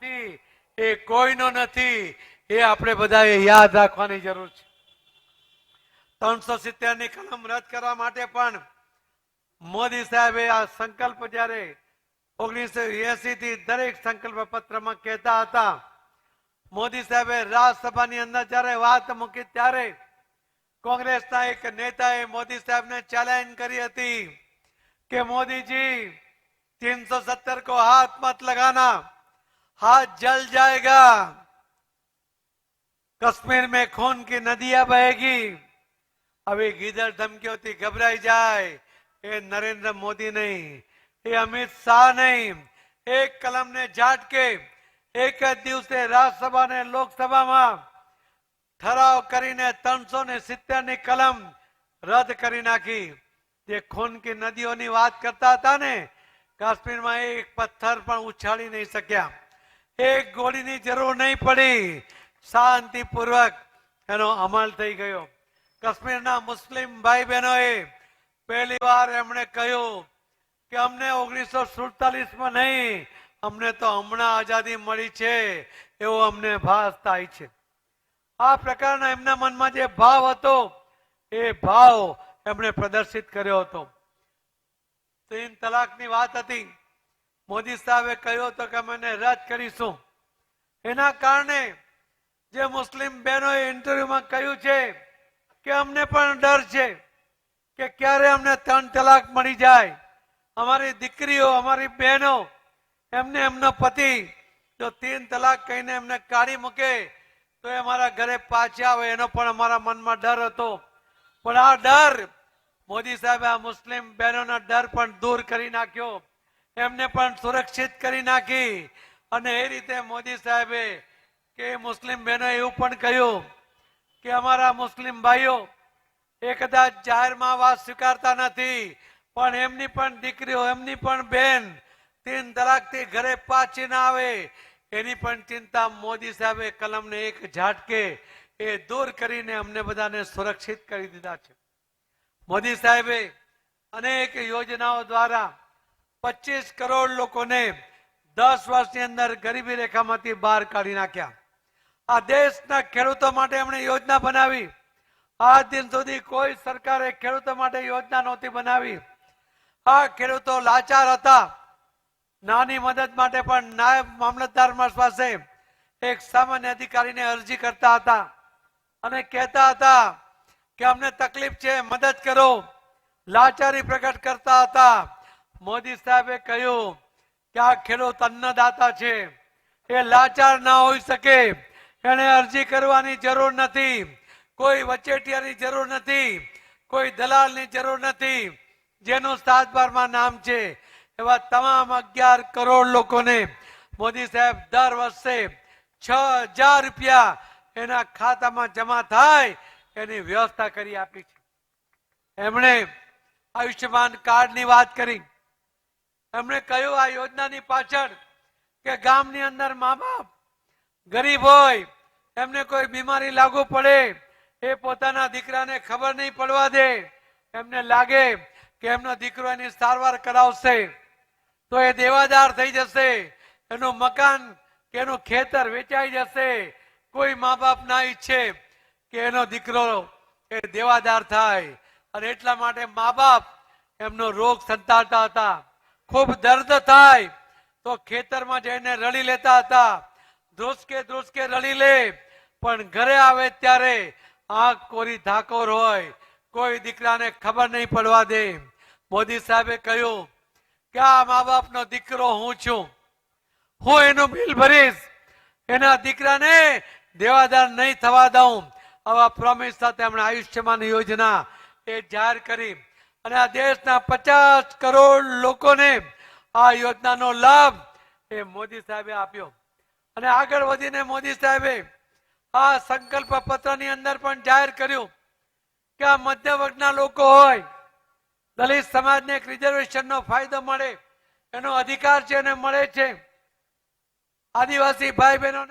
નથી, એ કોઈનો નથી, એ આપણે બધાએ યાદ રાખવાની જરૂર છે. 370 ની કલમ રદ કરવા માટે પણ મોદી સાહેબે આ સંકલ્પ જ્યારે 1980 થી દરેક સંકલ્પ પત્રમાં કહેતા હતા. મોદી સાહેબે રાજ્યસભાની અંદર જ્યારે વાત મૂકી ત્યારે કોંગ્રેસના એક નેતાએ મોદી સાહેબને ચેલેન્જ કરી હતી કે મોદીજી 370 को हाथ मत लगाना, हाथ जल जाएगा, कश्मीर में खून की नदियां बहेगी. अभी गीदड़ धमकियों घबराई जाए ये नरेंद्र मोदी नहीं, ये अमित शाह नहीं. एक कलम ने झाट के एक જ દિવસે રાજ્યસભા ને લોકસભામાં ઠરાવ કરીને 370 ની કલમ રદ કરી નાખી. જે ખૂન की નદીઓની વાત કરતા હતા ને, કાશ્મીરમાં એક પથ્થર પણ ઉછાળી નહીં શક્યા, એક ગોળીની જરૂર નહીં પડી, શાંતિપૂર્વક એનો અમલ થઈ ગયો. કાશ્મીરના મુસ્લિમ ભાઈ બહેનોએ પહેલી વાર એમણે કહ્યું કે અમને 1947માં નહીં, અમને તો હમણાં આઝાદી મળી છે એવો અમને ભાસ થાય છે. આ પ્રકારના એમના મનમાં જે ભાવ હતો એ ભાવ એમણે પ્રદર્શિત કર્યો હતો. 3 તલાકની વાત હતી. મોદી સાહેબે કહ્યું હતું કે અમે રદ કરીશું. એના કારણે જે મુસ્લિમ બહેનોએ ઇન્ટરવ્યુમાં કહ્યું છે કે અમને પણ ડર છે કે ક્યારે અમને 3 તલાક મળી જાય, અમારી દીકરીઓ અમારી બહેનો એમને એમનો પતિ જો 3 તલાક કહીને એમને કાઢી મૂકે તો એ અમારા ઘરે પાછા આવે, એનો પણ અમારા મનમાં ડર હતો. પણ આ ડર મોદી સાહેબે આ મુસ્લિમ બહેનોના ડર પણ દૂર કરી નાખ્યો, એમને પણ સુરક્ષિત કરી નાખી. અને એ રીતે મોદી સાહેબે કે મુસ્લિમ બહેનોએ એવું પણ કહ્યું કે અમારા મુસ્લિમ ભાઈઓ એ કદાચ જાહેરમાં વાત સ્વીકારતા નથી, પણ એમની પણ દીકરીઓ એમની પણ બહેન 3 તલાકથી ઘરે પાછી ના આવે એની પણ ચિંતા મોદી સાહેબે કલમને એક ઝાટકે એ દૂર કરીને અમને બધાને સુરક્ષિત કરી દીધા છે. મોદી સાહેબે અનેક યોજનાઓ દ્વારા 25 કરોડ લોકોને 10 વર્ષની અંદર ગરીબી રેખામાંથી બહાર કાઢી નાખ્યા. આ દેશના ખેડૂતો માટે એમણે યોજના બનાવી. આજ દિન સુધી કોઈ સરકારે ખેડૂતો માટે યોજના નહોતી બનાવી. આ ખેડૂતો લાચાર હતા. નાની મદદ માટે પણ નાયબ મામલતદાર પાસે એક સામાન્ય અધિકારીને અરજી કરતા હતા અને કહેતા હતા કે અમને તકલીફ છે, મદદ કરો, લાચારી પ્રકટ કરતા હતા. મોદી સાહેબે કહ્યું કે આ ખેડૂત અન્નદાતા છે, એ લાચાર ના હોઈ શકે, એને અરજી કરવાની જરૂર નથી, કોઈ વચેટિયાની જરૂર નથી, કોઈ દલાલની જરૂર નથી. જેનું 7/12માં નામ છે એવા તમામ 11 કરોડ લોકોને મોદી સાહેબ દર વર્ષે 6000 રૂપિયા એના ખાતામાં જમા થાય એની વ્યવસ્થા કરી આપી છે. એમણે આયુષ્યમાન કાર્ડની વાત કરી. એમણે કહ્યું આ યોજનાની પાછળ કે ગામની અંદર મા બાપ ગરીબ હોય, એમને કોઈ બીમારી લાગુ પડે, એ પોતાના દીકરાને ખબર નહીં પડવા દે, એમને લાગે કે એમનો દીકરો એની સારવાર કરાવશે તો એ દેવાદાર થઈ જશે, એનું મકાન કે એનું ખેતર વેચાઈ જશે. કોઈ મા બાપ ના ઈચ્છે કે એનો દીકરો એ દેવાદાર થાય, અને એટલા માટે મા બાપ એમનો રોગ સંતાડતા હતા. ખૂબ દર્દ થાય તો ખેતરમાં જઈને રડી લેતા હતા, ધ્રુસકે રડી લે, પણ ઘરે આવે ત્યારે આંખ કોરી ધાકોર હોય, કોઈ દીકરાને ખબર નહીં પડવા દે. મોદી સાહેબે કહ્યું કે આ મા બાપનો દીકરો હું છું, હું એનું બિલ ભરીશ, એના દીકરાને દેવાદાર નહીં થવા દઉં. આવા પ્રોમિસ સાથે એમણે આયુષ્યમાન યોજના એ જાહેર કરી અને આ દેશના 50 કરોડ લોકોને આ યોજનાનો લાભ એ મોદી સાહેબે આપ્યો. અને આગળ વધીને મોદી સાહેબે આ સંકલ્પ પત્રની અંદર પણ જાહેર કર્યું કે આ મધ્ય વર્ગના લોકો હોય, દલિત સમાજને એક રિઝર્વેશનનો ફાયદો મળે, એનો અધિકાર છે એને મળે છે. આદિવાસી ભાઈ બહેનોને